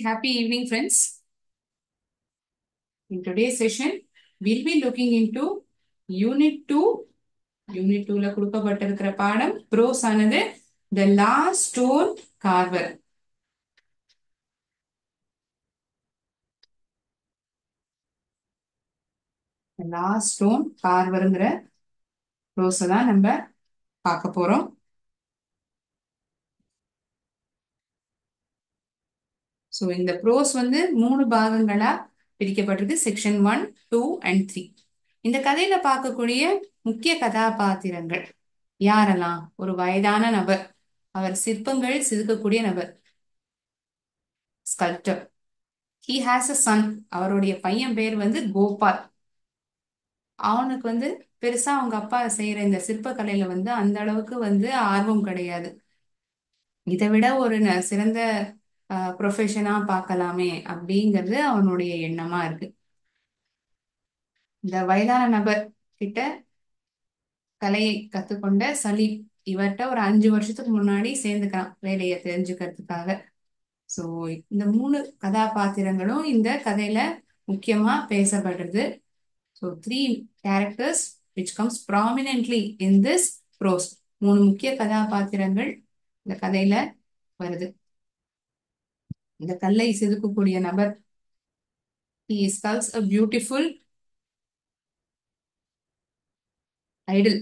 Happy evening, friends. In today's session, we'll be looking into Unit 2. Unit 2 ல கொடுக்கப்பட்டிருக்கிற பாடம் pros ஆனது The Last Stone Carver. The Last Stone Carverங்கிற ப்ரோஸை தான் நம்ம பார்க்க போறோம். ஸோ இந்த ப்ரோஸ் வந்து 3 பாகங்களா பிரிக்கப்பட்டிருக்கு. Section 1, 2 and 3. இந்த கதையில பார்க்கக்கூடிய முக்கிய கதாபாத்திரங்கள் யாரெல்லாம்? ஒரு வயதான நபர், அவர் சிற்பங்கள் செதுக்கக்கூடிய நபர், sculptor. He has a Sun, அவருடைய பையன் பேர் வந்து கோபால். அவனுக்கு வந்து பெருசா அவங்க அப்பா செய்யற இந்த சிற்பக்கலையில வந்து அந்த அளவுக்கு வந்து ஆர்வம் கிடையாது. இதை விட ஒரு சிறந்த ப்ரொஃபஷனா பார்க்கலாமே அப்படிங்கிறது அவனுடைய எண்ணமா இருக்கு. இந்த வயதான நபர் கிட்ட கலையை கத்துக்கொண்ட சலீம் இவர்கிட்ட ஒரு 5 வருஷத்துக்கு முன்னாடி சேர்ந்துக்கிறான் வேலையை தெரிஞ்சுக்கிறதுக்காக. ஸோ இந்த 3 கதாபாத்திரங்களும் இந்த கதையில முக்கியமா பேசப்படுறது. So 3 characters which comes prominently in this prose. 3 முக்கிய கதாபாத்திரங்கள் இந்த கதையில வருது. இந்த கல்லை செதுக்கக்கூடிய நபர், he sculpts a beautiful idol.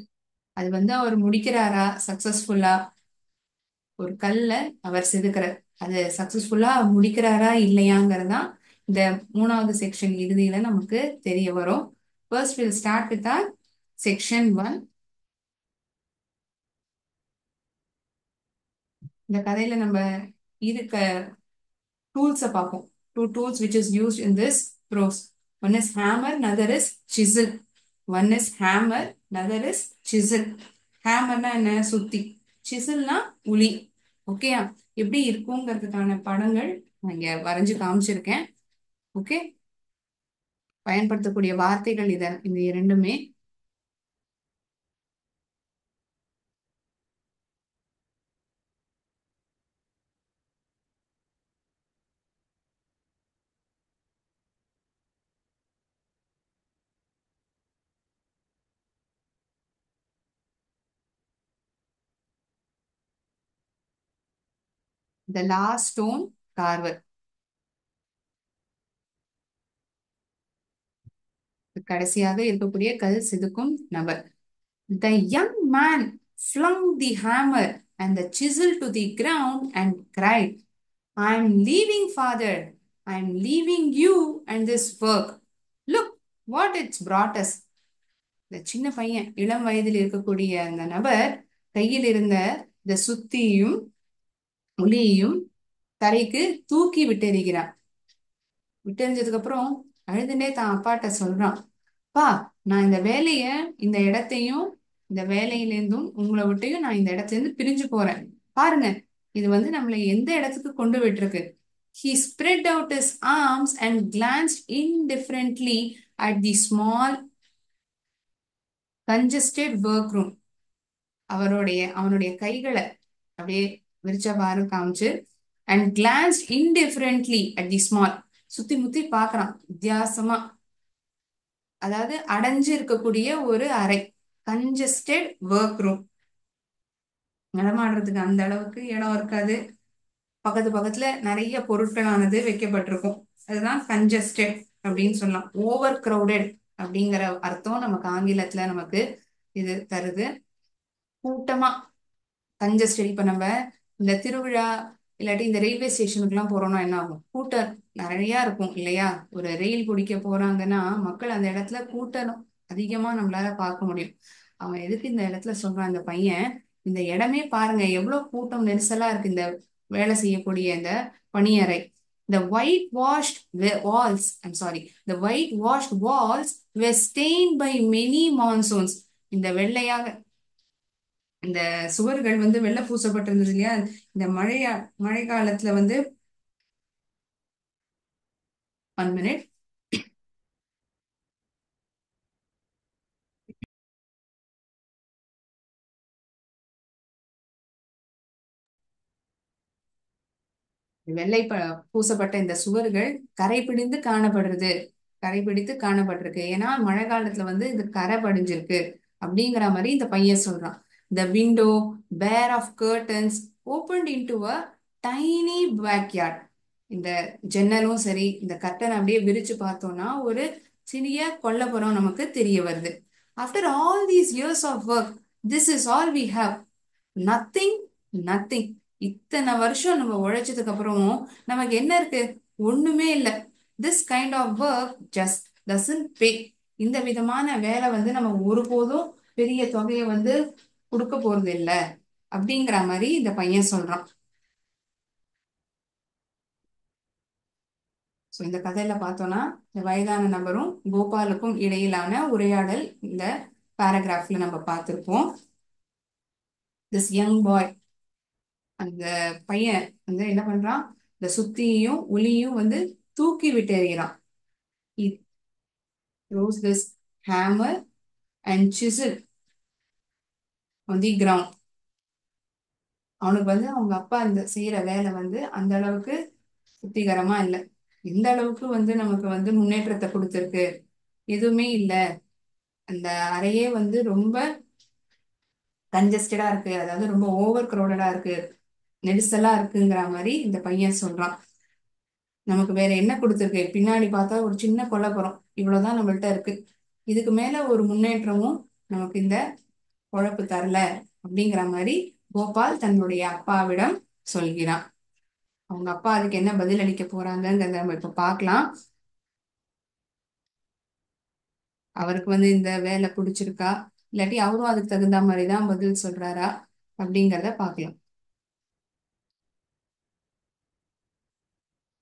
அது வந்து அவர் முடிக்கிறாரா சக்சஸ்ஃபுல்லா? ஒரு கல்ல அவர் செதுக்கிறார், அது சக்சஸ்ஃபுல்லா முடிக்கிறாரா இல்லையாங்கிறதா இந்த 3வது செக்ஷன் இறுதியில நமக்கு தெரிய வரும். First we'll start with our section 1. இந்த கதையில நம்ம இருக்க டூல்ஸை பார்ப்போம். 2 tools which is used in this prose. One is hammer, another is chisel. One is hammer, another is chisel. ஹேமர்னா என்ன? சுத்தி. சிசில்னா உளி. ஓகேயா? எப்படி இருக்குங்கிறதுக்கான படங்கள் நான் இங்க வரைஞ்சு காமிச்சிருக்கேன். ஓகே, பயன்படுத்தக்கூடிய வார்த்தைகள் இந்த இரண்டுமே. The Last Stone Carver. கடைசியாக இருக்கக்கூடிய கல் செதுக்கும் நபர். The young man flung the hammer and the chisel to the ground and cried, I'm leaving, father. I'm leaving you and this work. Look what it's brought us. இந்த சின்ன பையன், இளம் வயதில் இருக்கக்கூடிய அந்த நபர் கையில் இருந்த இந்த சுத்தியும் உளியையும் தரைக்கு தூக்கி விட்டெறிகிறான். விட்டெறிஞ்சதுக்கு அப்புறம் அழுதுனே தான் அப்பாட்ட சொல்றான், பா, நான் இந்த வேலைய, இந்த இடத்தையும், இந்த வேலையிலேருந்தும் உங்களை விட்டையும் நான் இந்த இடத்துல இருந்து பிரிஞ்சு போறேன். பாருங்க, இது வந்து நம்மளை எந்த இடத்துக்கு கொண்டு விட்டுருக்கு. He spread out his arms and glanced indifferently at the small congested workroom. அவனுடைய கைகளை அப்படியே விரிச்சவாறு காமிச்சு and glanced indifferently at the small, சுத்தி முத்தி பாக்குறான் வித்தியாசமா. அதாவது அடைஞ்சு இருக்கக்கூடிய ஒரு அறை, கன்ஜஸ்டட் ஒர்க் ரூம். நடமாடுறதுக்கு அந்த அளவுக்கு இடம் இருக்காது. பக்கத்து பக்கத்துல நிறைய பொருட்களானது வைக்கப்பட்டிருக்கும். அதுதான் கன்ஜஸ்டட் அப்படின்னு சொல்லலாம். ஓவர் கிரௌடட் அப்படிங்கிற அர்த்தம் நமக்கு ஆங்கிலத்துல நமக்கு இது தருது. கூட்டமா கன்ஜஸ்டட். இப்ப நம்ம இந்த திருவிழா இல்லாட்டி இந்த ரயில்வே ஸ்டேஷனுக்கு எல்லாம் போறோம்னா என்ன ஆகும்? கூட்டம் நிறைய இருக்கும் இல்லையா? ஒரு ரயில் பிடிக்க போறாங்கன்னா மக்கள் அந்த இடத்துல கூட்டம் அதிகமா நம்மளால பார்க்க முடியும். அவன் எதுக்கு இந்த இடத்துல சொல்றான் இந்த பையன், இந்த இடமே பாருங்க எவ்வளவு கூட்டம் நெரிசலா இருக்கு இந்த வேலை செய்யக்கூடிய இந்த பணியறை. The whitewashed walls, I'm sorry, the whitewashed walls were stained by many monsoons. இந்த வெள்ளையாக இந்த சுவர்கள் வந்து வெள்ளை பூசப்பட்டிருந்தது இல்லையா? இந்த மழை காலத்துல வந்து 1 minute. வெள்ளை பூசப்பட்ட இந்த சுவர்கள் கரை பிடிந்து காணப்படுறது, கரை பிடித்து காணப்பட்டிருக்கு. ஏன்னா மழை காலத்துல வந்து இது கரை படிஞ்சிருக்கு அப்படிங்கிற மாதிரி இந்த பையன் சொல்றான். The window, bare of curtains, opened into a tiny backyard. இந்த ஜன்னலும் சரி, இந்த கர்டன் அப்படியே விரிச்சு பார்த்தோம்னா ஒரு சிறிய கொல்லைப்புறம் நமக்கு தெரிய வருது. After all these years of work, this is all we have. Nothing, nothing. இத்தனை வருஷம் நம்ம உழைச்சதுக்கு அப்புறமும் நமக்கு என்ன இருக்கு? ஒண்ணுமே இல்லை. This kind of work just doesn't pay. இந்த விதமான வேலை வந்து நம்ம ஒருபோதும் பெரிய தொகையை வந்து கொடுக்க போறது இல்ல அப்படிங்கிற மாதிரி இந்த பையன் சொல்றான். ஸோ இந்த கதையில பார்த்தோம்னா இந்த வயதான நபரும் கோபாலுக்கும் இடையிலான உரையாடல் இந்த பேராகிராஃப்ல நம்ம பார்த்திருப்போம். திஸ் யங் பாய், அந்த பையன் வந்து என்ன பண்றான்? இந்த சுத்தியையும் ஒளியும் வந்து தூக்கி விட்டு எறிகிறான். He throws this hammer and chisel on the ground. அவனுக்கு வந்து அவங்க அப்பா அந்த செய்யற வேலை வந்து அந்த அளவுக்கு திருப்திகரமா இல்லை. எந்த அளவுக்கு வந்து நமக்கு வந்து முன்னேற்றத்தை கொடுத்துருக்கு? எதுவுமே இல்லை. அந்த அறையே வந்து ரொம்ப கன்ஜஸ்டடா இருக்கு, அதாவது ரொம்ப ஓவர் கிரௌடடா இருக்கு, நெரிசலா இருக்குங்கிற மாதிரி இந்த பையன் சொல்றான். நமக்கு வேற என்ன கொடுத்துருக்கு? பின்னாடி பார்த்தா ஒரு சின்ன கொல்லைப்புறம், இவ்வளவுதான் நம்மள்ட்ட இருக்கு. இதுக்கு மேல ஒரு முன்னேற்றமும் நமக்கு இந்த பொழப்பு தரல அப்படிங்கிற மாதிரி கோபால் தன்னுடைய அப்பாவிடம் சொல்கிறான். அவங்க அப்பா அதுக்கு என்ன பதில் அளிக்க போறாங்கிறத நம்ம இப்ப பார்க்கலாம். அவருக்கு வந்து இந்த வேலை பிடிச்சிருக்கா, இல்லாட்டி அவரும் அதுக்கு தகுந்த மாதிரிதான் பதில் சொல்றாரா அப்படிங்கிறத பார்க்கலாம்.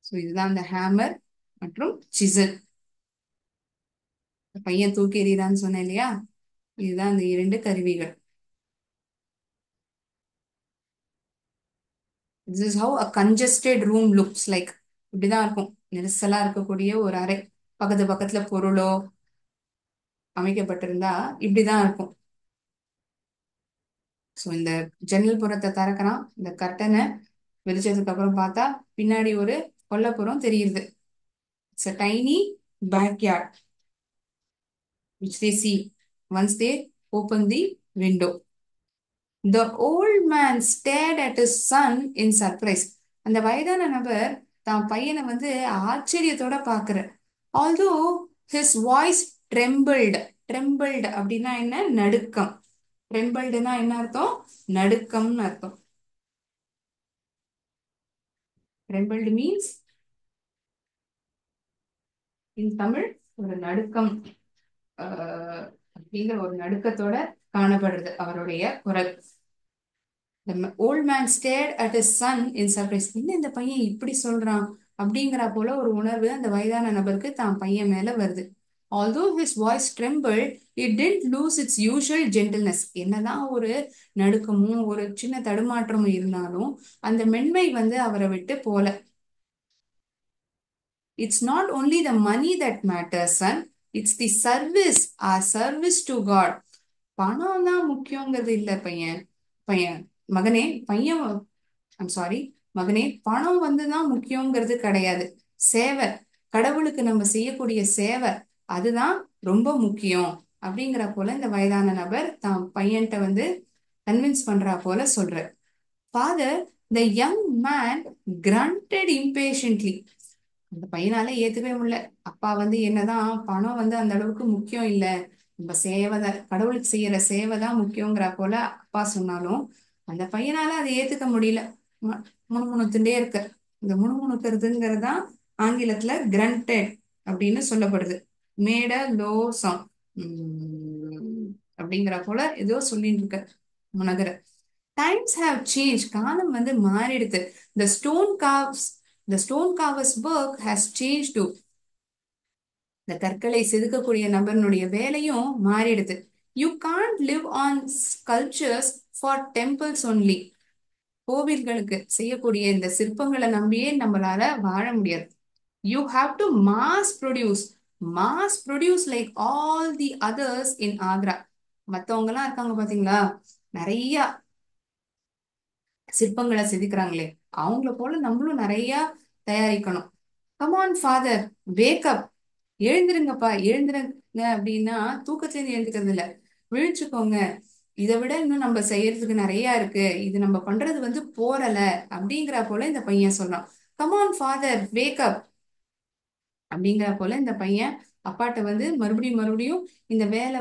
ஸோ இதுதான் அந்த ஹேமர் மற்றும் சிசல். பையன் தூக்கி எறிகிறான்னு சொன்னேன் இல்லையா? இதுதான் அந்த இரண்டு கருவிகள். This is how a congested room looks like. இப்படிதான் இருக்கும், நெரிசலா இருக்கக்கூடிய ஒரு அறை. பக்கத்து பக்கத்துல பொருளோ அமைக்கப்பட்டிருந்தா இப்படிதான் இருக்கும். ஸோ இந்த ஜன்னல் புறத்தை திறக்கிறான். இந்த கர்ட்டனை விரிச்சதுக்கு அப்புறம் பார்த்தா பின்னாடி ஒரு கொல்லைப்புறம் தெரியுது. It's a tiny backyard which they see once they open the window. The old man stared at his son in surprise. அந்த வயதான நபர் தான் பையனை வந்து ஆச்சரியத்தோட பாக்குற. Although his voice trembled. Trembled அப்படின்னா என்ன? நடுக்கம். Trembledனா என்ன அர்த்தம்? நடுக்கம்னு அர்த்தம். Trembled means in தமிழ் ஒரு நடுக்கம் அப்படிங்கிற ஒரு நடுக்கத்தோட காணப்படுறது அவருடைய குரல். The old man stared at his son in surprise. என்ன இந்த பையன் இப்படி சொல்றான் அப்படிங்கிற போல ஒரு உணர்வு அந்த வயதான நபருக்கு தான் பையன் மேல வருது. Although his voice trembled, it didn't lose its usual gentleness. என்னதான் ஒரு நடுக்கமும் ஒரு சின்ன தடுமாற்றமும் இருந்தாலும் அந்த மென்மை வந்து அவரை விட்டு போல. It's not only the money that matters, son. It's the service, our service to God. பணம் தான் முக்கியங்கிறது இல்ல பையன். பையன் மகனே, பையன் ஐம் சாரி மகனே, பணம் வந்துதான் முக்கியங்கிறது கிடையாது. சேவை, கடவுளுக்கு நம்ம செய்யக்கூடிய சேவை, அதுதான் ரொம்ப முக்கியம் அப்படிங்கிற போல இந்த வயதான நபர் தான் பையன்கிட்ட வந்து கன்வின்ஸ் பண்றா போல சொல்ற. Father, the young man grunted impatiently. அந்த பையனால ஏத்துக்கவே முடியல. அப்பா வந்து என்னதான் பணம் வந்து அந்த அளவுக்கு முக்கியம் இல்ல, நம்ம சேவை தான், கடவுளுக்கு செய்யற சேவை தான் முக்கியங்கிற போல அப்பா சொன்னாலும் அந்த பையனால அதை ஏத்துக்க முடியல. முணுமுணுத்துட்டே இருக்க. இந்த முணுமுணுக்கிறதுங்கிறதுதான் ஆங்கிலத்துல கிரண்டட் அப்படின்னு சொல்லப்படுது. மேட லோ சவுண்ட் அப்படிங்கிற போல ஏதோ சொல்லிட்டு இருக்க முனகர. Times have change. காலம் வந்து மாறிடுது. The stone carves, the stone carver's work has changed too. இந்த கற்களை செதுக்கக்கூடிய நபர்களுடைய வேலையும் மாறிடுது. You can't live on sculptures for temples only. கோவில்களுக்கு செய்யக்கூடிய இந்த சிற்பங்களை நம்பியே நம்மளால வாழ முடியாது. You have to mass produce like all the others in Agra. மத்தவங்க எல்லாம் இருக்காங்க பாத்தீங்களா, நிறைய சிற்பங்களை செதுக்குறாங்களே, அவங்கள போல நம்மளும் நிறைய தயாரிக்கணும். கமான் ஃபாதர், வேக்கப், எழுந்திருங்கப்பா எழுந்திருங்க அப்படின்னா தூக்கத்துல இருந்து எழுந்துக்கிறது இல்ல, விழிச்சுக்கோங்க, இதை விட இன்னும் நம்ம செய்யறதுக்கு நிறைய இருக்கு, இது நம்ம பண்றது போறல அப்படிங்கிற போல இந்த பையன் சொல்றான். கமான் ஃபாதர், வேக்கப் அப்படிங்கிற போல இந்த பையன் அப்பாட்ட மறுபடியும் மறுபடியும் இந்த வேலை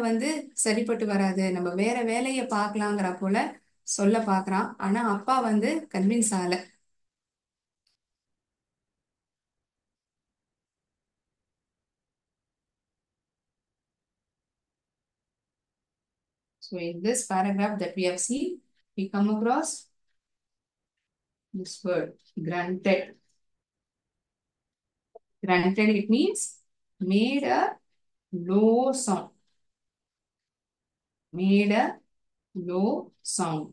சரிப்பட்டு வராது, நம்ம வேற வேலையை பார்க்கலாங்கிற போல சொல்ல பாக்குறான். ஆனா அப்பா கன்வின்ஸ் ஆகல. So in this paragraph that we have seen, we come across this word granted. Granted, it means made a low sound. Made a low sound.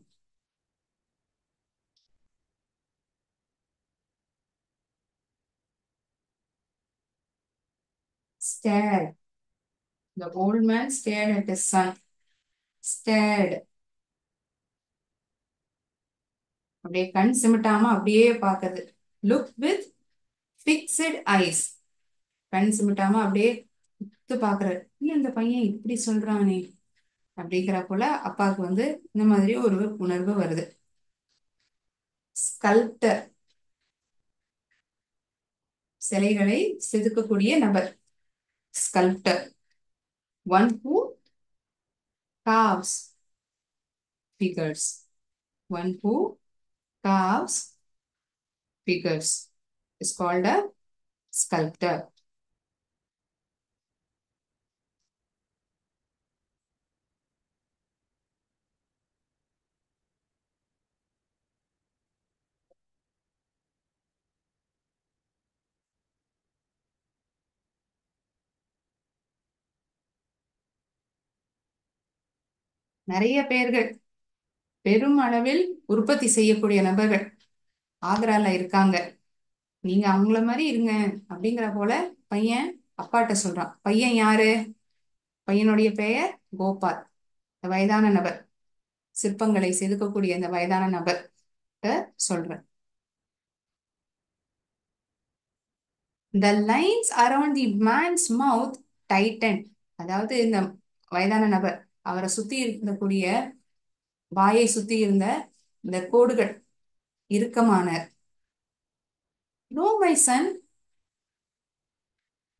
Stared. The old man stared at his son. Stared. அப்படியே கண் சிமிட்டாம அப்படியே பார்க்குது. Look with fixed eyes. கண் சிமிட்டாம அப்படியே உத்து பார்க்கறாரு. இல்ல இந்த பையன் இப்படி சொல்றானே அப்படிங்கிற போல அப்பாவுக்கு இந்த மாதிரி ஒரு உணர்வு வருது. ஸ்கல்ப்டர், சிலைகளை செதுக்கக்கூடிய நபர். Sculptor, one who carves figures. One who carves figures is called a sculptor. நிறைய பேர்கள் பெரும் அளவில் உற்பத்தி செய்யக்கூடிய நபர்கள் ஆக்ரால இருக்காங்க, நீங்க அவங்கள மாதிரி இருங்க அப்படிங்கிற போல பையன் அப்பாட்ட சொல்றான். பையன் யாரு? பையனுடைய பெயர் கோபால். இந்த வயதான நபர், சிற்பங்களை செதுக்கக்கூடிய இந்த வயதான நபர் சொல்றேன். The lines around the man's mouth tightened. அதாவது இந்த வயதான நபர், அவரை சுத்தி இருக்கக்கூடிய வாயை சுத்தி இருந்த இந்த கோடுகள் இறுக்கமான. No, my son.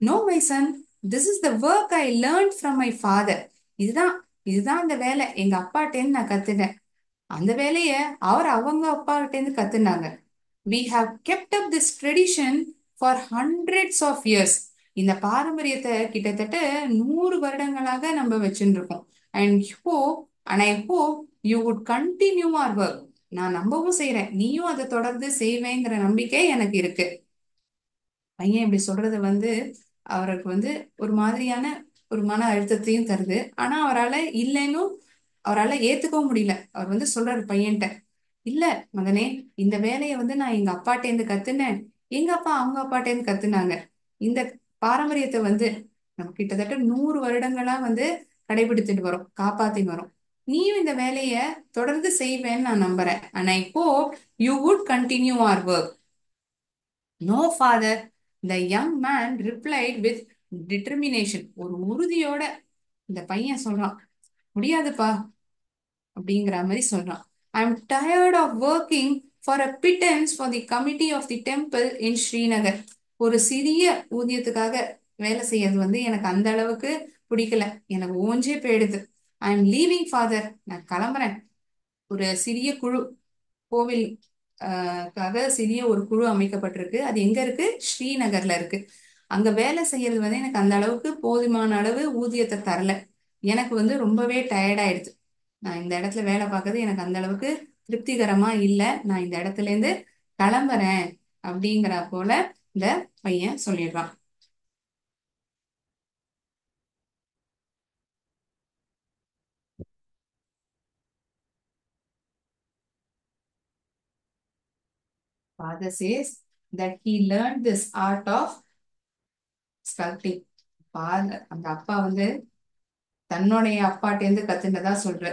No, my son. This is the work I learned from my father. இதுதான் இதுதான் அந்த வேலை எங்க அப்பாட்டேன்னு நான் கத்துட்டேன். அந்த வேலைய அவங்க அப்பாகிட்ட இருந்து கத்துனாங்க. We have kept up this tradition for hundreds of years. இந்த பாரம்பரியத்தை கிட்டத்தட்ட 100 வருடங்களாக நம்ம வச்சுட்டு இருக்கோம். And I hope you would continue our work. நான் நம்பவும் செய்யறேன், நீயும் அதை தொடர்ந்து செய்வேங்கிற நம்பிக்கை எனக்கு இருக்கு. பையன் இப்படி சொல்றது அவருக்கு ஒரு மாதிரியான ஒரு மன அழுத்தத்தையும் தருது. ஆனா அவரால் இல்லைன்னு அவரால் ஏத்துக்கவும் முடியல. அவர் சொல்றாரு பையன்ட்ட, இல்ல மகனே, இந்த வேலையை நான் எங்க அப்பாட்டேந்து கத்துனேன், எங்க அப்பா அவங்க அப்பாட்டேந்து கத்துனாங்க. இந்த பாரம்பரியத்தை நம்ம கிட்டத்தட்ட 100 வருடங்களா கடைபிடித்துட்டு வரோம், காப்பாத்தின்னு வரோம். நீயும் இந்த வேலைய தொடர்ந்து செய்வேன்னு நான் நம்புறேன். and I hope you would continue our work. No, father, the young man replied with determination. ஒரு உறுதியோட இந்த பையன் சொல்றான், முடியாதுப்பா அப்படிங்கிற மாதிரி சொல்றான். I'm tired of working for a pittance for the committee of the temple in Srinagar. ஒரு சிறிய ஊதியத்துக்காக வேலை செய்யறது எனக்கு அந்த அளவுக்கு பிடிக்கல, எனக்கு ஓஞ்சே போயிடுது. ஐ எம் லீவிங் ஃபாதர், நான் கிளம்புறேன். ஒரு சிறிய குழு, கோவில் காக சிறிய ஒரு குழு அமைக்கப்பட்டிருக்கு. அது எங்க இருக்கு? ஸ்ரீநகர்ல இருக்கு. அங்க வேலை செய்யறது எனக்கு அந்த அளவுக்கு போதுமான அளவு ஊதியத்தை தரல. எனக்கு ரொம்பவே டயர்ட் ஆயிடுச்சு. நான் இந்த இடத்துல வேலை பார்க்கறது எனக்கு அந்த அளவுக்கு திருப்திகரமா இல்லை, நான் இந்த இடத்துல இருந்து கிளம்புறேன் அப்படிங்கிற போல இந்த பையன் சொல்லிடுறான். Father says that he learned this art of sculpting. அந்த அப்பா தன்னுடைய அப்பாட்டேந்து கத்துனதா சொல்ற.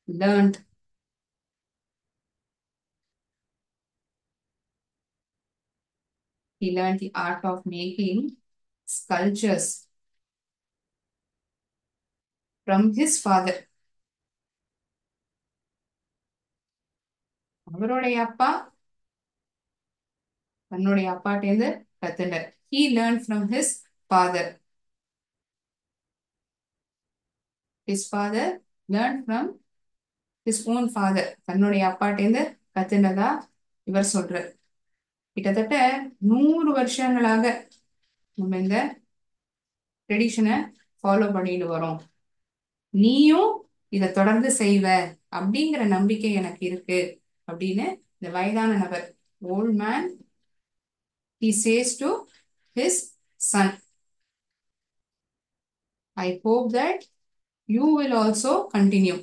Learned, He learned the art of making sculptures from his father. அவருடைய அப்பா தன்னுடைய அப்பாட்டேந்து கத்துண்டார். He learned from his father. His father learned from his own father. தன்னுடைய அப்பாட்டேந்து கத்துண்டதா இவர் சொல்றார். கிட்டத்தட்ட 100 வருஷங்களாக நம்ம இந்த ட்ரெடிஷனை ஃபாலோ பண்ணிட்டு வரோம். நீயும் இதை தொடர்ந்து செய்வ அப்படிங்கிற நம்பிக்கை எனக்கு இருக்கு அப்படின்னு இந்த வயதான நபர், old man, he says to his son, I hope that you will also continue.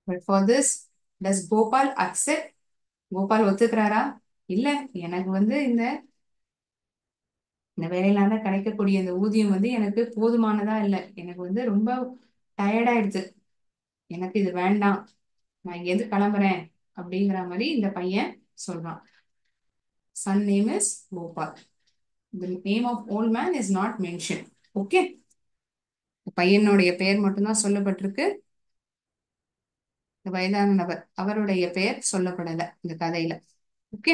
But for this, does Gopal accept? Gopal ஒத்துக்கிறாரா? இல்ல, எனக்கு இந்த இந்த வேலையினால கிடைக்கக்கூடிய இந்த ஊதியம் எனக்கு போதுமானதா இல்ல, எனக்கு ரொம்ப டயர்டாயிடுது, எனக்கு இது வேண்டாம், நான் இங்க கிளம்புறேன் அப்படிங்கிற மாதிரி இந்த பையன் சொல்றான். Son name is Gopal. The name of old man is not mentioned. Okay, பையனுடைய பெயர் மட்டும்தான் சொல்லப்பட்டிருக்கு. இந்த வயதான நபர் அவருடைய பெயர் சொல்லப்படல இந்த கதையில. ஓகே,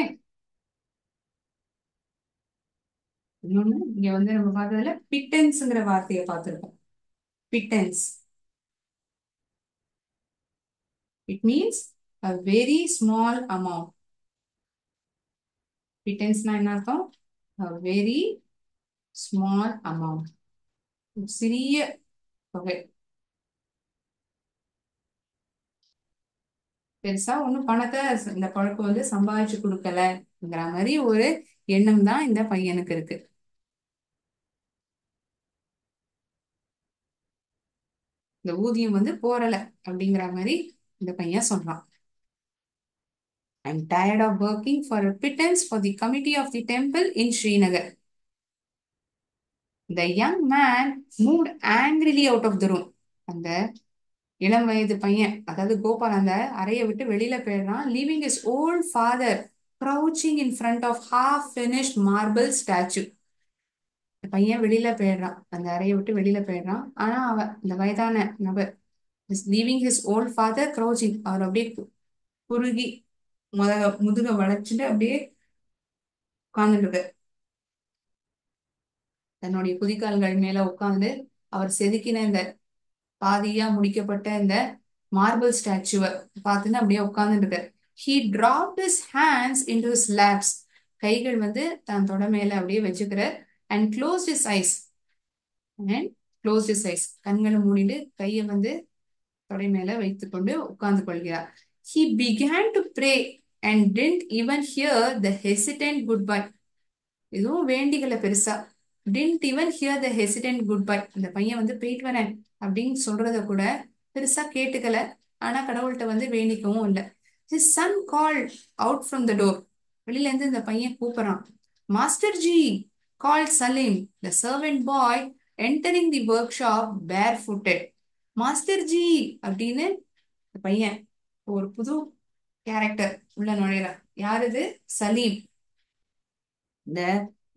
இன்னொன்னு இங்க நம்ம பார்த்ததுல பிட்டன்ஸ்ங்கிற வார்த்தையை பார்த்திருக்கோம். Pittance, it means a very small amount. பிட்டன்ஸ்னா என்ன அர்த்தம்? a very small amount, சிறிய தொகை. பெருசா ஒன்னும் பணத்தை இந்த பழக்கம் சம்பாதிச்சு கொடுக்கலங்கிற மாதிரி ஒரு எண்ணம் தான் இந்த பையனுக்கு இருக்கு. இந்த ஊதியம் போறல அப்படிங்கிற மாதிரி இந்த பையன் சொல்றான். I'm tired of working for a pittance for the committee of the temple in Srinagar. The young man moved angrily out of the room. அந்த இளம் வயது பையன், அதாவது கோபால், அந்த அறையை விட்டு வெளியில போயிடுறான். leaving his old father crouching in front of half finished marble statue. பையன் வெளியில போயிடுறான், அந்த அறையை விட்டு வெளியில போயிடுறான். ஆனா இந்த வயதான நபர் leaving his old father crouching, அவர் அப்படியே குறுகி முதுக வளைச்சுட்டு அப்படியே உட்கார்ந்துட்டு, தன்னுடைய குதிகால்கள் மேல உட்கார்ந்து அவர் செதுக்கின இந்த பாதியா முடிக்கப்பட்ட இந்த மார்பிள் ஸ்டாச்சுவை பார்த்துன்னு அப்படியே உட்கார்ந்துட்டு. He dropped his hands into his laps. கைகள் தன் தொட மேல அப்படியே வச்சுக்கிறார். and closed his eyes. கண்களை மூடிட்டு கையை தொடை மேல வைத்துக் கொண்டு உட்கார்ந்து கொள்கிறார். He began to pray and didn't even hear the hesitant goodbye. எதுவும் வேண்டிகளை பெருசா, didn't even hear the hesitant goodbye. இந்த பையன் போயிட்டு வரேன் அப்படின்னு சொல்றத கூட பெருசா கேட்டுக்கல. ஆனா கடவுள்கிட்ட வேண்டிக்கவும் இல்லை. His son called out from the door. வெளியில இருந்து இந்த பையன் கூப்பிடுறான். Master Ji, called Salim, the servant boy entering the workshop barefooted. Master G அப்படின்னு பையன் ஒரு புது கேரக்டர் உள்ள நுழையிறார். யார் இது? சலீம், இந்த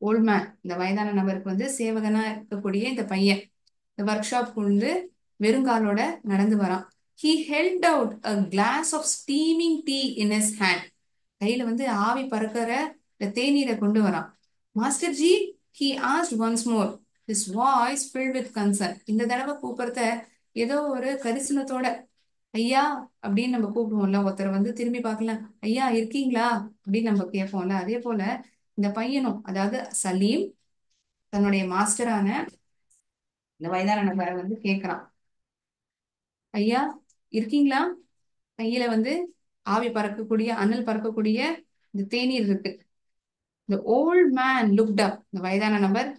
ஓல்ட் மேன், இந்த வயதான நபருக்கு சேவகனா இருக்கக்கூடிய இந்த பையன் இந்த ஒர்க் ஷாப் வெறுங்காலோட நடந்து வரான். He held out a glass of steaming tea in his hand. கையில ஆவி பறக்கிற இந்த தேநீரை கொண்டு வரான். Master G, he asked once more, his voice filled with concern. இந்த தடவை கூப்பிடுறத ஏதோ ஒரு கரிசனத்தோட, ஐயா அப்படின்னு நம்ம கூப்பிடுவோம்ல, ஒருத்தர் திரும்பி பார்க்கலாம், ஐயா இருக்கீங்களா அப்படின்னு நம்ம கேட்போம்ல, அதே போல இந்த பையனும், அதாவது சலீம், தன்னுடைய மாஸ்டரான இந்த வயதான நபரை கேட்கிறான், ஐயா இருக்கீங்களா? கையில ஆவி பறக்கக்கூடிய, அனல் பறக்கக்கூடிய இந்த தேநீர் இருக்கு. The old man looked up. இந்த வயதான நபர்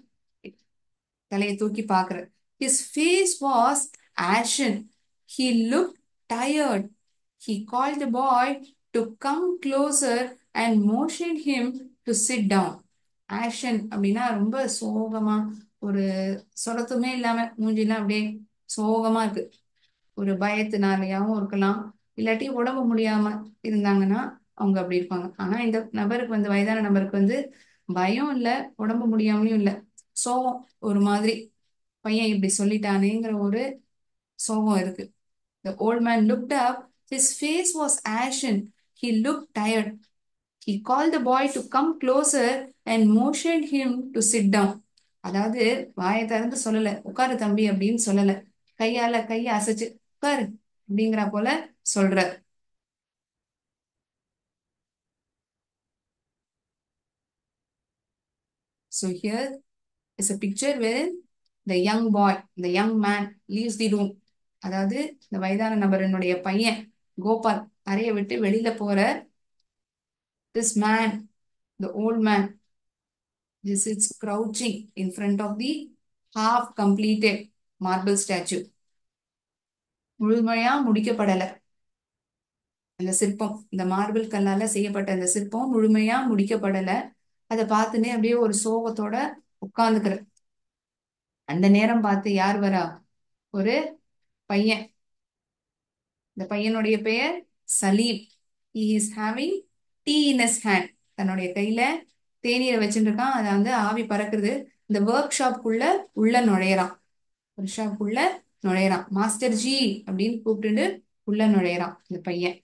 தலையை தூக்கி பார்க்கிறார். His face was ashen. He looked tired. He called the boy to come closer and motioned him to sit down. ஆஷன் அப்படின்னா ரொம்ப சோகமா, ஒரு சொரத்துமே இல்லாம மூஞ்சிலாம் அப்படியே சோகமா இருக்கு. ஒரு பயத்தினாலயாவும் இருக்கலாம், இல்லாட்டி உடம்பு முடியாம இருந்தாங்கன்னா அவங்க அப்படி இருப்பாங்க. ஆனா இந்த நபருக்கு வந்து, வயதான நபருக்கு வந்து பயம் இல்ல, உடம்பு முடியாமலும் இல்ல, சோகம். ஒரு மாதிரி பையன் இப்படி சொல்லிட்டானேங்கிற ஒரு சோகம் இருக்கு. The old man looked up. His face was ashen. He looked tired. He called the boy to come closer and motioned him to sit down. அதாவது வாயை திறந்து சொல்லல, உட்காரு தம்பி அப்படின்னு சொல்லல, கையால கையை அசைச்சு உட்காரு அப்படிங்கிற போல சொல்ற. So here is a picture where the young boy, the young man leaves the room. அதாவது இந்த வயதான நபரனுடைய பையன் கோபால் அறைய விட்டு வெளியில போற. This man, the old man, this is crouching in front of the half completed marble statue. முழுமையா முடிக்கப்படல அந்த சிற்பம், இந்த மார்பிள் கல்லால செய்யப்பட்ட அந்த சிற்பம் முழுமையா முடிக்கப்படல. அதை பார்த்துனே அப்படியே ஒரு சோகத்தோட உட்கார்ந்துக்கிற. அந்த நேரம் பார்த்து யார் வரா? ஒரு பையன். இந்த பையனுடைய பெயர் Salim. he is having tea in his hand. தன்னுடைய கையில தேநீரை வச்சுட்டு இருக்கான். அதை வந்து ஆவி பறக்குது. இந்த ஒர்க் ஷாப்குள்ள உள்ள நுழையறான். ஒர்க் ஷாப்புக்குள்ள நுழையறான். மாஸ்டர் ஜி அப்படின்னு கூப்பிட்டு உள்ள நுழையறான் இந்த பையன்.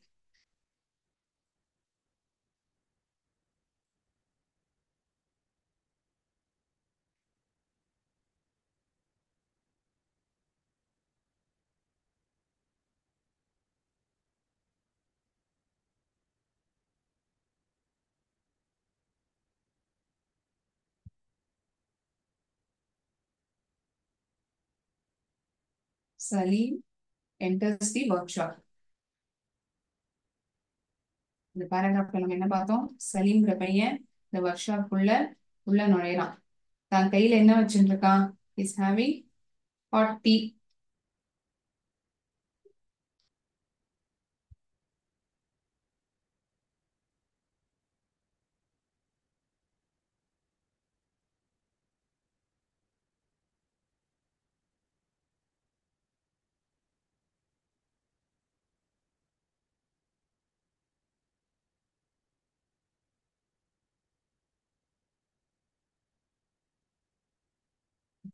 Salim enters the workshop. இந்த பேராகிராஃப்ல நம்ம என்ன பார்த்தோம்? சலீம்ங்கிற பையன் இந்த ஒர்க் ஷாப்புக்குள்ள உள்ள நுழையறான். தன் கையில என்ன வச்சுட்டு இருக்கான்? Is having hot tea.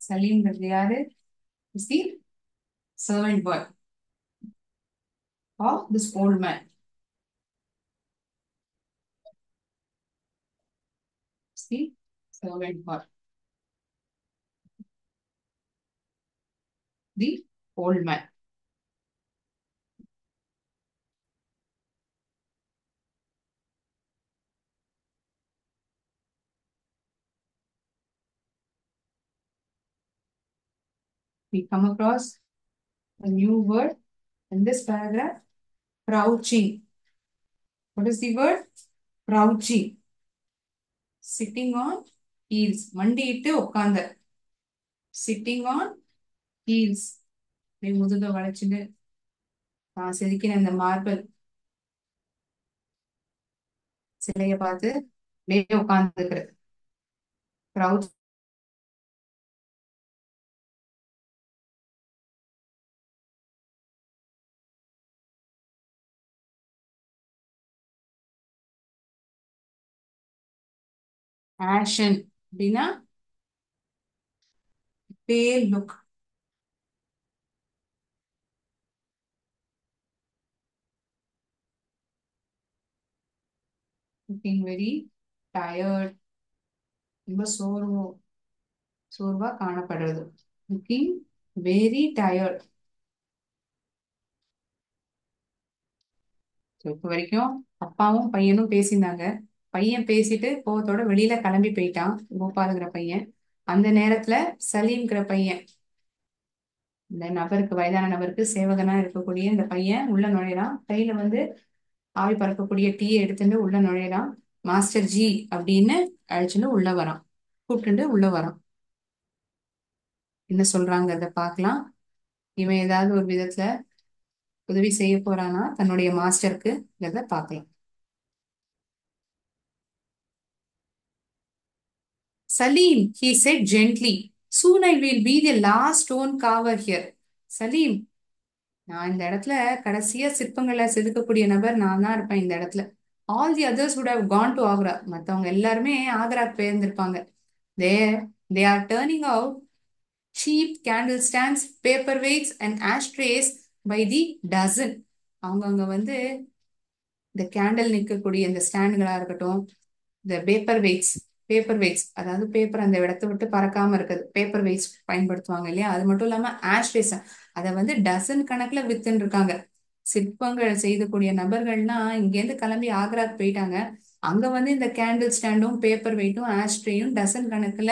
சலீம்ங்கிறது யாரு? Is the servant boy of this old man. Is the servant boy, the old man. We come across a new word in this paragraph, crouching. What is the word? Crouching. Sitting on heels. மண்டியிட்டு உட்கார்ந்த. Sitting on heels. அப்படியே முதுக வளைச்சுட்டு தான் செதுக்கின இந்த marble சிலைய பார்த்து அப்படியே உட்கார்ந்துருக்குற. Crouch. Ashen அப்படின்னா pale look. Looking very tired. ரொம்ப சோர்வா காணப்படுறது. Looking very tired. இப்ப வரைக்கும் அப்பாவும் பையனும் பேசியிருந்தாங்க. பையன் பேசிட்டு கோவத்தோட வெளியில கிளம்பி போயிட்டான், கோபாலுங்கிற பையன். அந்த நேரத்துல சலீம்ங்கிற பையன், இந்த நபருக்கு, வயதான நபருக்கு சேவகனா இருக்கக்கூடிய இந்த பையன் உள்ள நுழையறான். கையில வந்து ஆவி பறக்கக்கூடிய டீயை எடுத்துட்டு உள்ள நுழையறான். மாஸ்டர் ஜி அப்படின்னு அழைச்சுட்டு உள்ள வரான், கூப்பிட்டு உள்ள வரான். என்ன சொல்றாங்கிறத பார்க்கலாம். இவன் ஏதாவது ஒரு விதத்துல உதவி செய்ய போறானா தன்னுடைய மாஸ்டருக்கு பார்க்கலாம். Salim, he said gently, soon I will be the last stone carver here. Salim, நான் இந்த இடத்துல கடைசியா சிற்பங்களை செதுக்கக்கூடிய நபர் நான் தான் இருப்பேன் இந்த இடத்துல. All the others would have gone to Agra. மத்தவங்க எல்லாருமே ஆக்ராக்கு போயிருந்திருப்பாங்க. There, they are turning out cheap candle stands, paperweights and ashtrays by the dozen. அவங்க அங்க வந்து இந்த கேண்டில் நிற்கக்கூடிய இந்த ஸ்டாண்டுகளா இருக்கட்டும், இந்த பேப்பர் வெயிட்ஸ் அதாவது பேப்பர் அந்த இடத்த விட்டு பறக்காம இருக்குது, பேப்பர் வெயிட்ஸ் பயன்படுத்துவாங்க இல்லையா, அது மட்டும் இல்லாம ஆஷ்ட்ரேஸ் அதை வந்து டசன் கணக்குல வித்துன்னு இருக்காங்க. சிற்பங்கள் செய்யக்கூடிய நபர்கள்னா இங்கேருந்து கிளம்பி ஆக்ராக்கு போயிட்டாங்க. அங்க வந்து இந்த கேண்டில் ஸ்டாண்டும் பேப்பர் வெயிட்டும் ஆஷ்ட்ரேயும் டசன் கணக்குல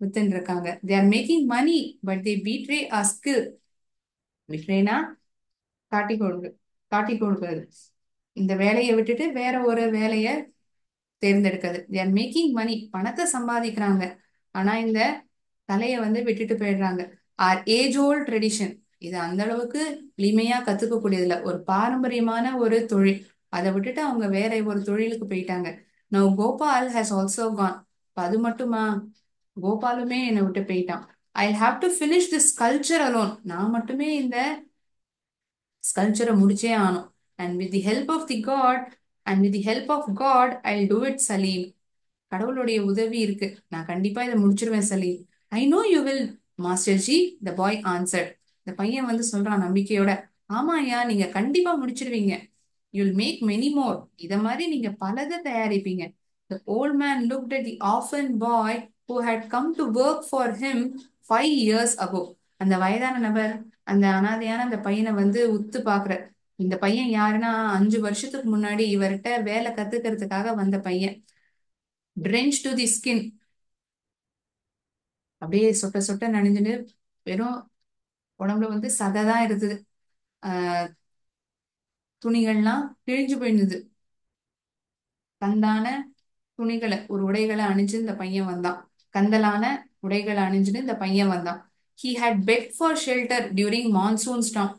வித்துன்னு இருக்காங்க. They are making money but they betray a skill. விட்ரேனா காட்டி கொடுக்கு காட்டி கொடுக்கிறது. இந்த வேலையை விட்டுட்டு வேற ஒரு வேலையை தேர்ந்தெடுக்கிறது. தே ஆர் மேக்கிங் மணி, பணத்தை சம்பாதிக்கிறாங்க. ஆனா இந்த கலையை வந்து விட்டுட்டு போயிடுறாங்க. ஆர் ஏஜ் ஓல்ட் ட்ரெடிஷன், இது அந்த அளவுக்கு எளிமையா கத்துக்க கூடியது இல்ல, ஒரு பாரம்பரியமான ஒரு தொழில். அதை விட்டுட்டு அவங்க வேற ஒரு தொழிலுக்கு போயிட்டாங்க. Now Gopal has also gone. அது மட்டுமா, கோபாலுமே என்னை விட்டு போயிட்டான். I have to finish this culture alone. நான் மட்டுமே இந்த ஸ்கல்ச்சரை முடிச்சே ஆனும். And with the help of the god and with the help of god I do it Salim. கடவுளுடைய உதவி இருக்கு, நான் கண்டிப்பா இதை முடிச்சிருவேன் Salim. I know you will master ji, the boy answered. இந்த பையன் வந்து சொல்றான் நம்பிக்கையோட, ஆமா ஐயா நீங்க கண்டிப்பா முடிச்சிருவீங்க. யூல் மேக் மெனி மோர், இத மாதிரி நீங்க பலதை தயாரிப்பீங்க. The old man looked at the orphan boy who had come to work for him 5 years ago. அந்த வயதான நபர் அந்த அனாதையான அந்த பையனை வந்து உத்து பாக்குற. இந்த பையன் யாருன்னா 5 வருஷத்துக்கு முன்னாடி இவர்கிட்ட வேலை கத்துக்கிறதுக்காக வந்த பையன். drenched to the skin, அப்படியே சொட்ட சொட்ட நனைஞ்சுன்னு வெறும் உடம்புல வந்து சதை தான் இருந்தது. ஆஹ் துணிகள்லாம் கிழிஞ்சு போயிருந்தது. கந்தான துணிகளை ஒரு உடைகளை அணிஞ்சு இந்த பையன் வந்தான். கந்தலான உடைகளை அணிஞ்சுட்டு இந்த பையன் வந்தான். He had beg for shelter during monsoon storm.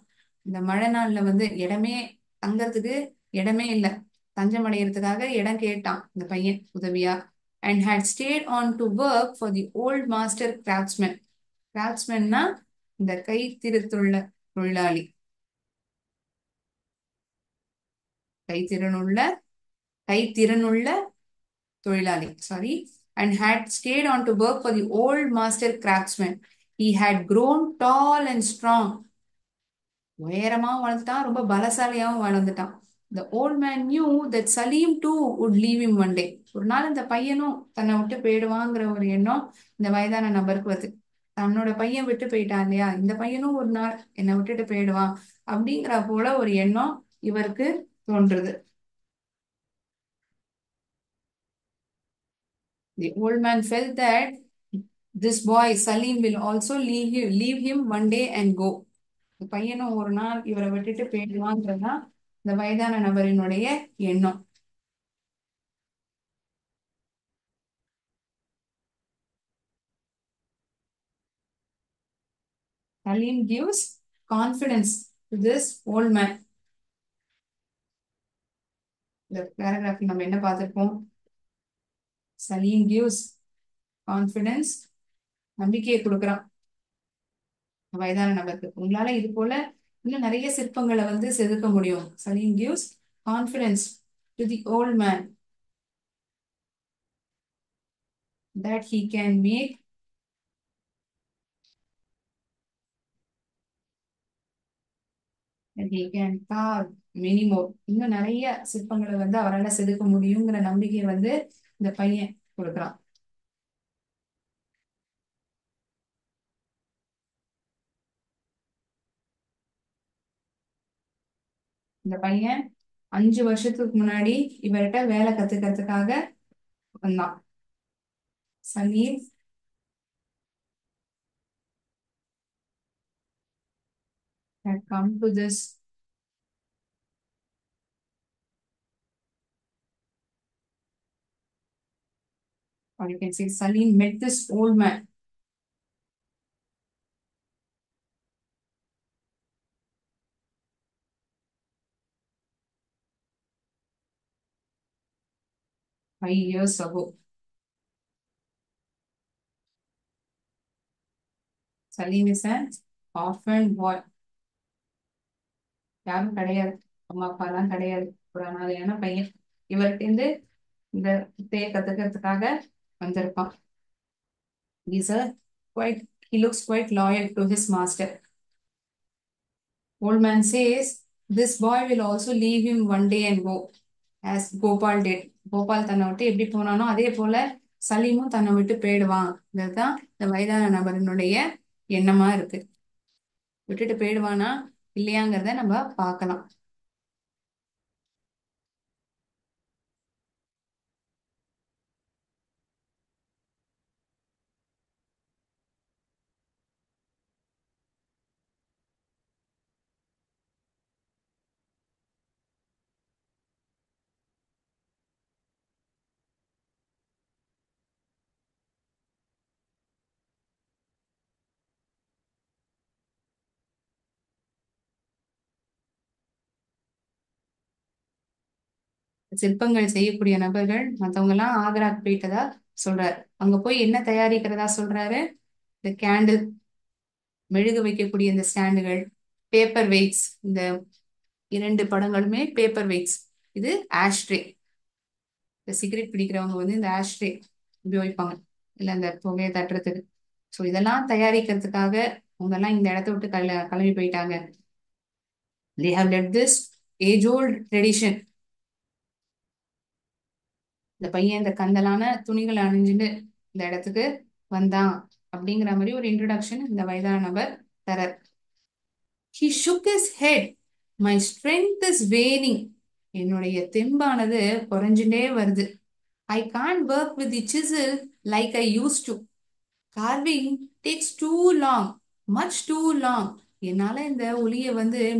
இந்த மழை நாள்ல வந்து இடமே தங்கறதுக்கு இடமே இல்லை, தஞ்சம் அடைகிறதுக்காக இடம் கேட்டான் இந்த பையன் உதவியா. And had stayed on to work for the old master craftsman. கிராஃப்ட்ஸ்மேன்னா இந்த கைத்திருத்துள்ள தொழிலாளி, கைத்திறனுள்ள கைத்திறனுள்ள தொழிலாளி, sorry. And had stayed on to work for the old master craftsman. He had grown tall and strong. உயரமாவும் வளர்ந்துட்டான், ரொம்ப பலசாலியாவும் வளர்ந்துட்டான். The old man knew that Salim too would leave him one day. ஒரு நாள் இந்த பையனும் தன்னை விட்டு போயிடுவாங்கிற ஒரு எண்ணம் இந்த வயதான நபருக்கு வருது. தன்னோட பையன் விட்டு போயிட்டான் இல்லையா, இந்த பையனும் ஒரு நாள் என்னை விட்டுட்டு போயிடுவான் அப்படிங்கிற போல ஒரு எண்ணம் இவருக்கு தோன்றுது. The old man felt that this boy Salim will also leave him one day and go. இந்த பையனும் ஒரு நாள் இவரை விட்டுட்டு போயிடுவான்றதுதான் இந்த வயதான நபரினுடைய எண்ணம். Salim gives confidence to this old man. இந்த பேராகிராஃபில் நம்ம என்ன பார்த்திருப்போம்? Salim gives confidence, நம்பிக்கையை கொடுக்குறான் வயதான நபருக்கு. உங்களால இது போல இன்னும் நிறைய சிற்பங்களை வந்து செதுக்க முடியும். Salim gives confidence to the old man that he can make, that he can carve many more. இன்னும் நிறைய சிற்பங்களை வந்து அவரால் செதுக்க முடியுங்கிற நம்பிக்கையை வந்து இந்த பையன் கொடுக்குறான். இந்த பையன் 5 வருஷத்துக்கு முன்னாடி இவர்கிட்ட வேலை கத்துக்கிறதுக்காக வந்தான். Salim had come to this, or you can say Salim met this old man. Five years ago. Salim is an orphan boy. யாரும் கிடையாது, அம்மா அப்பா எல்லாம் கிடையாது, ஒரு அனாதையான பையன். இவர்கிட்ட இந்த வித்தையை கத்துக்கிறதுக்காக வந்திருப்பான். He's a quite he looks quite loyal to his master. Old man says this boy will also leave him one day and go, as Gopal did. Gopal தன்னை விட்டு எப்படி போனானோ அதே போல சலீமும் தன்னை விட்டு போயிடுவான். இதுதான் இந்த வயதான நபரினுடைய எண்ணமா இருக்கு. விட்டுட்டு போயிடுவானா இல்லையாங்கிறத நம்ம பார்க்கலாம். சிற்பங்கள் செய்யக்கூடிய நபர்கள் மத்தவங்க எல்லாம் ஆக்ராக்கு போயிட்டதா சொல்றாரு. அங்க போய் என்ன தயாரிக்கிறதா சொல்றாரு? இந்த கேண்டில், மெழுகு வைக்கக்கூடிய இந்த ஸ்டாண்டுகள், பேப்பர் வெயிட்ஸ். இந்த இரண்டு படங்களுமே பேப்பர் வெயிட்ஸ். இது ஆஷ்ட்ரே. இந்த சிகரெட் பிடிக்கிறவங்க இந்த ஆஷ்ட்ரே உபயோகிப்பாங்க, இல்ல அந்த புகையை தட்டுறதுக்கு. ஸோ இதெல்லாம் தயாரிக்கிறதுக்காக அவங்க எல்லாம் இந்த இடத்த விட்டு கிளம்பி போயிட்டாங்க. they have left this age old tradition. இந்த பையன் இந்த கந்தலான துணிகளை அணிஞ்சுட்டு இந்த இடத்துக்கு வந்தான் அப்படிங்கிற மாதிரி ஒரு இன்ட்ரோடக்ஷன் இந்த வயதான நபர் தரார். He shook his head. My strength is waning. என்னுடைய தெம்பானது குறைஞ்சுட்டே வருது. I can't work with the chisel like I used to. Carving takes too long, much too long. என்னால இந்த ஒளியை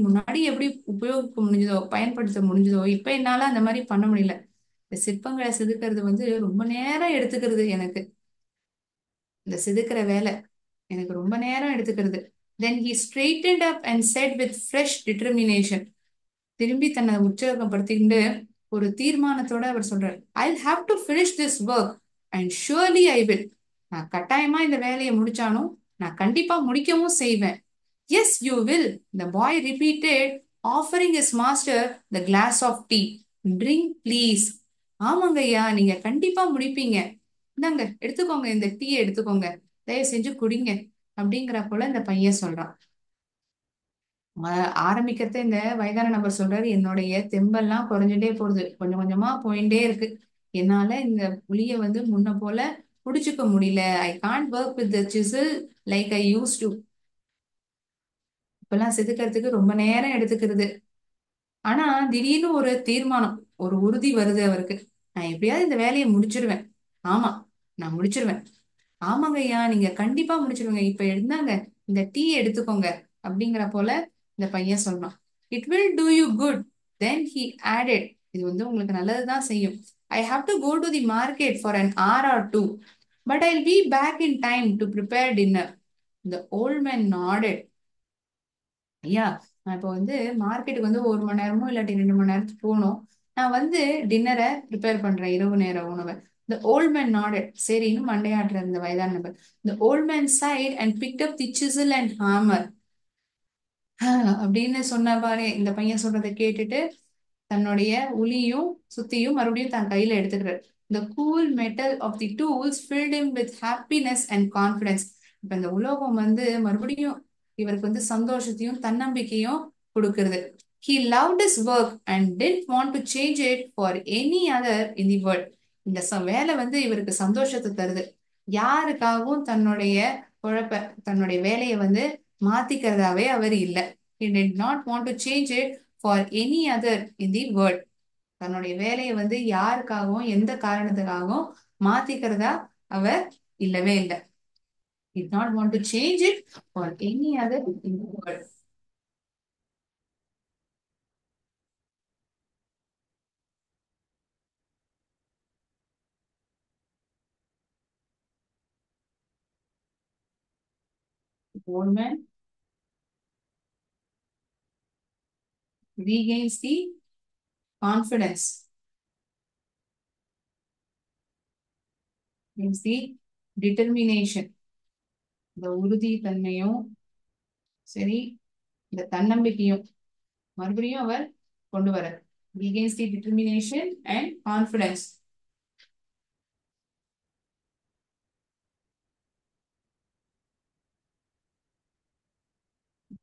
முன்னாடி எப்படி உபயோகிக்க முடிஞ்சதோ, பயன்படுத்த முடிஞ்சதோ, இப்ப என்னால அந்த மாதிரி பண்ண முடியல. இந்த சிற்பங்களை செதுக்கிறது ரொம்ப நேரம் எடுத்துக்கிறது எனக்கு. இந்த செதுக்கிற வேலை எனக்கு ரொம்ப நேரம் எடுத்துக்கிறது. Then he straightened up and said with fresh determination. திரும்பி தன்னை உற்சாகப்படுத்திக்கிட்டு ஒரு தீர்மானத்தோட அவர் சொல்றாரு, I'll have to finish this work and surely I will. நான் கட்டாயமா இந்த வேலையை முடிச்சானும் நான் கண்டிப்பா முடிக்கவும் செய்வேன். Yes, you will, the boy repeated, offering his master the glass of tea. Drink, please. ஆமாங்க ஐயா, நீங்க கண்டிப்பா முடிப்பீங்க. இந்தாங்க எடுத்துக்கோங்க, இந்த டீ எடுத்துக்கோங்க, தயவு செஞ்சு குடிங்க அப்படிங்கிற போல இந்த பையன் சொல்றான். ஆரம்பிக்கிறத இந்த வயதான நபர் சொல்றாரு, என்னுடைய தெம்பெல்லாம் குறைஞ்சுட்டே போகுது, கொஞ்சம் கொஞ்சமா போயிட்டே இருக்கு. என்னால இந்த புளிய முன்ன போல புடிச்சுக்க முடியல. I can't work with the Cecil like I use to. இப்பெல்லாம் செதுக்கிறதுக்கு ரொம்ப நேரம் எடுத்துக்கிறது. ஆனா திடீர்னு ஒரு தீர்மானம், ஒரு உறுதி வருது அவருக்கு. நான் எப்படியாவது இந்த வேலையை முடிச்சிருவேன். ஆமா, நான் முடிச்சிருவேன். ஆமாங்க ஐயா, நீங்க கண்டிப்பா முடிச்சிருவீங்க. இப்ப இருந்தாங்க இந்த டீ எடுத்துக்கோங்க அப்படிங்கிற போல இந்த பையன் சொல்றான். It will do you good. Then he added. இது உங்களுக்கு நல்லதுதான் செய்யும். I have to go to the market for an hour or two, but I'll be back in time to prepare dinner. The old man nodded. ஐயா, நான் இப்போ மார்க்கெட்டுக்கு ஒரு மணி நேரமோ இல்லாட்டி 2 மணி நேரத்துக்கு போகணும். நான் டின்னரை ப்ரிப்பேர் பண்றேன், இரவு நேர உணவை. The old man nodded. சரின்னு மண்டையாட்டுற இந்த வயதான நபர். The old man sighed and picked up the chisel and hammer. அப்படின்னு சொன்ன பாரு, இந்த பையன் சொல்றதை கேட்டுட்டு தன்னுடைய உளியும் சுத்தியும் மறுபடியும் தன் கையில எடுத்துக்கிறார். The cool metal of the tools filled him with happiness and confidence. இப்ப இந்த உலோகம் மறுபடியும் இவருக்கு சந்தோஷத்தையும் தன்னம்பிக்கையும் கொடுக்கிறது. He loved his work and didn't want to change it for any other in the world. இந்த வேலை இவருக்கு சந்தோஷத்தை தருது. யாருக்காகவும் தன்னுடைய வேலையை மாத்திக்கிறதாவே அவர் இல்லை. He did not want to change it for any other in the world. தன்னுடைய வேலையை யாருக்காகவும் எந்த காரணத்துக்காகவும் மாத்திக்கிறதா அவர் இல்லவே இல்லை. Did not want to change it for any other in the world. Old man regains the confidence, gains the determination. இந்த உறுதி தன்மையும் சரி, இந்த தன்னம்பிக்கையும் மறுபடியும் அவர் கொண்டு வர. He gains the determination and confidence.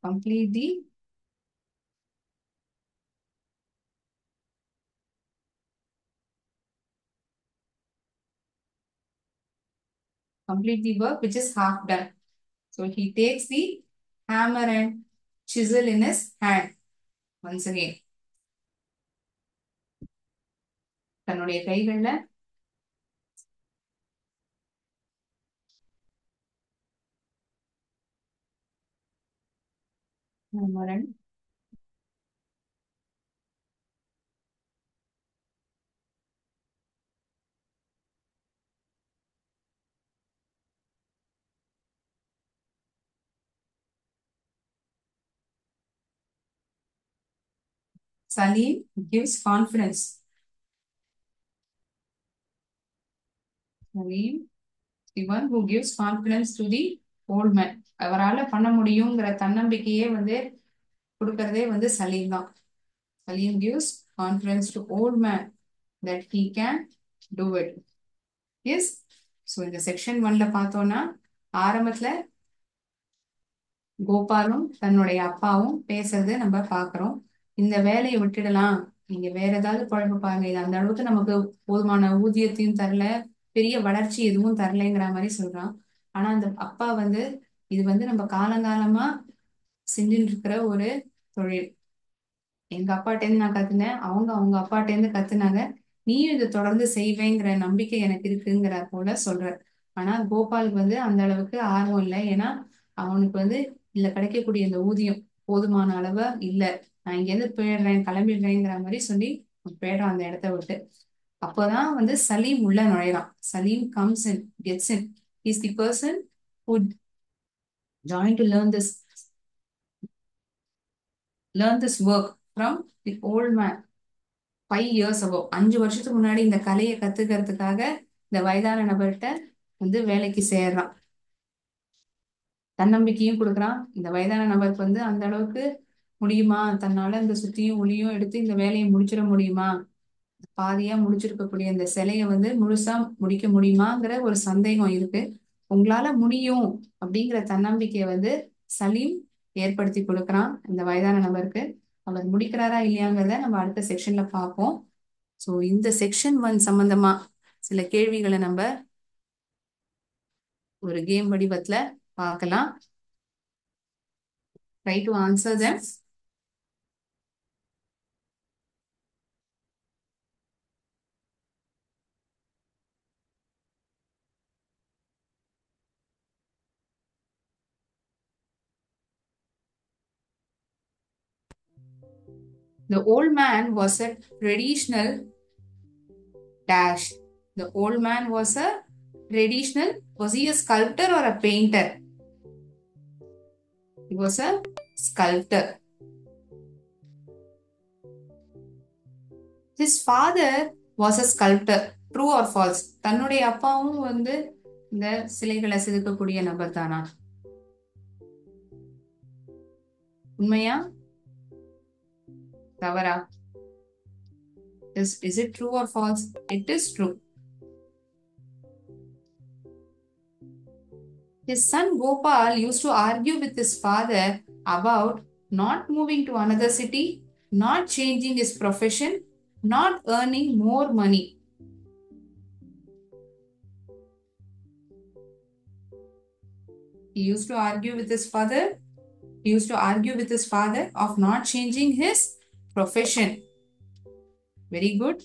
Complete the work which is half done. So he takes the hammer and chisel in his hand once again. தன்னுடைய கைகள்ல hammer and Salim gives confidence. Salim, the one who gives confidence to the old man. அவரால பண்ண முடியுங்கிற தன்னம்பிக்கையே வந்து கொடுக்கறதே வந்து சலீம் தான். Salim gives confidence to old man that he can do it. Yes. So இந்த section 1ல பார்த்தோம்னா ஆரம்பத்துல கோபாலும் தன்னுடைய அப்பாவும் பேசுறது நம்ம பாக்குறோம். இந்த வேலையை விட்டுடலாம், நீங்க வேற ஏதாவது குழம்பு பாருங்க, இது அந்த அளவுக்கு நமக்கு போதுமான ஊதியத்தையும் தரல, பெரிய வளர்ச்சி எதுவும் தரலைங்கிற மாதிரி சொல்றான். ஆனா அந்த அப்பா வந்து இது வந்து நம்ம காலங்காலமா செஞ்சுட்டு இருக்கிற ஒரு தொழில், எங்க அப்பாட்டேருந்து நான் கத்துனேன், அவங்க அவங்க அப்பாட்டேருந்து கத்துனாங்க, நீயும் இதை தொடர்ந்து செய்வேங்கிற நம்பிக்கை எனக்கு இருக்குங்கிற போல சொல்ற. ஆனா கோபாலுக்கு வந்து அந்த அளவுக்கு ஆர்வம் இல்லை. ஏன்னா அவனுக்கு வந்து இதுல கிடைக்கக்கூடிய இந்த ஊதியம் போதுமான அளவு இல்ல, நான் இங்க இருந்து போயிடுறேன் கிளம்பிடுறேங்கிற மாதிரி சொல்லி போயிடுறான் அந்த இடத்த விட்டு. அப்போதான் வந்து சலீம் உள்ள நுழையறான். Salim comes in, gets in. Is the person who joined to learn this work from the old man 5 years ago. 5 வருஷத்துக்கு முன்னாடி இந்த கலையை கத்துக்கிறதுக்காக இந்த வயதான நபர்கிட்ட வந்து வேலைக்கு சேர்றான். தன்னம்பிக்கையும் கொடுக்குறான். இந்த வயதான நபருக்கு வந்து அந்த அளவுக்கு முடியுமா, தன்னால இந்த சுத்தியும் ஒளியும் எடுத்து இந்த வேலையை முடிச்சிட முடியுமா, பாதியா முடிச்சிருக்கக்கூடிய இந்த சிலையை வந்து முழுசா முடிக்க முடியுமாங்கிற ஒரு சந்தேகம் இருக்கு. உங்களால முடியும் அப்படிங்கிற தன்னம்பிக்கையை வந்து சலீம் ஏற்படுத்தி கொடுக்குறான் இந்த வயதான நபருக்கு. அவர் முடிக்கிறாரா இல்லையாங்கிறத நம்ம அடுத்த செக்ஷன்ல பார்ப்போம். ஸோ இந்த செக்ஷன் 1 சம்பந்தமா சில கேள்விகளை நம்ம ஒரு கேம் வடிவத்துல பார்க்கலாம். Try to answer them. The old man was a traditional dash. The old man was a traditional, was he a sculptor or a painter? He was a sculptor. His father was a sculptor. True or false? தன்னுடைய அப்பாவும் வந்து இந்த சிலைகளை செதுக்கக்கூடிய நபர் தானா? உண்மையா தவறா? Is it true or false? It is true. His son Gopal used to argue with his father about not moving to another city, not changing his profession, not earning more money. He used to argue with his father. He used to argue with his father of not changing his profession. Very good.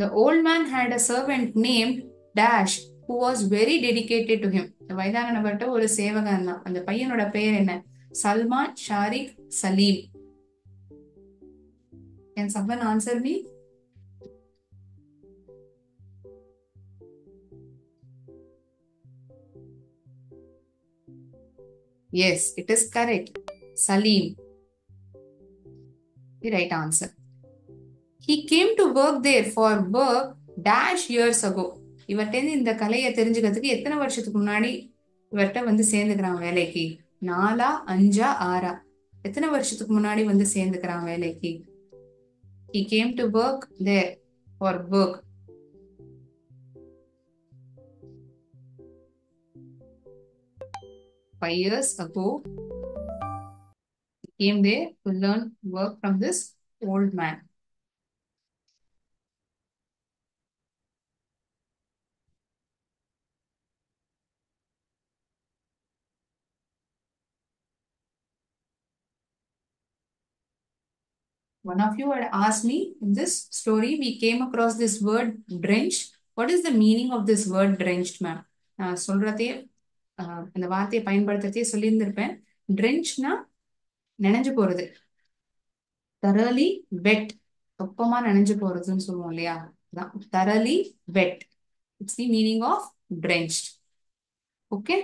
The old man had a servant named Dash who was very dedicated to him. இந்த வயதான நபர்கிட்ட ஒரு சேவகன் தான். அந்த பையனோட பெயர் என்ன? Salman Shariq Salim. Can someone answer me? Yes, it is correct. Salim. The right answer. He came to work there for work dash years ago. இவர்கிட்ட இந்த கலையை தெரிஞ்சுக்கிறதுக்கு எத்தனை வருஷத்துக்கு முன்னாடி இவர்கிட்ட வந்து சேர்ந்துக்கிறான் வேலைக்கு? 4, 5, 6? எத்தனை வருஷத்துக்கு முன்னாடி வந்து சேர்ந்துக்கிறான் வேலைக்கு? He came to work there for work. Five years ago, he came there to learn work from this old man. One of you had asked me in this story, we came across this word drenched. What is the meaning of this word drenched, ma'am? நான் சொல்றதே அந்த வார்த்தையை பயன்படுத்துறதே சொல்லியிருந்திருப்பேன். ட்ரென்ச்னா நனைஞ்சு போறது, தரலி வெட், சொப்பமா நனைஞ்சு போறதுன்னு சொல்லுவோம் இல்லையா? Thoroughly wet. It's the meaning of drenched. Okay,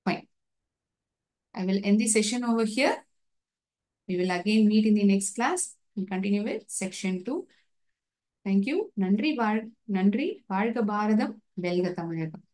fine. I will end the session over here. We will again meet in the next class and continue with section 2. Thank you. நன்றி. வாழ்க பாரதம், வெல்க தமிழகம்.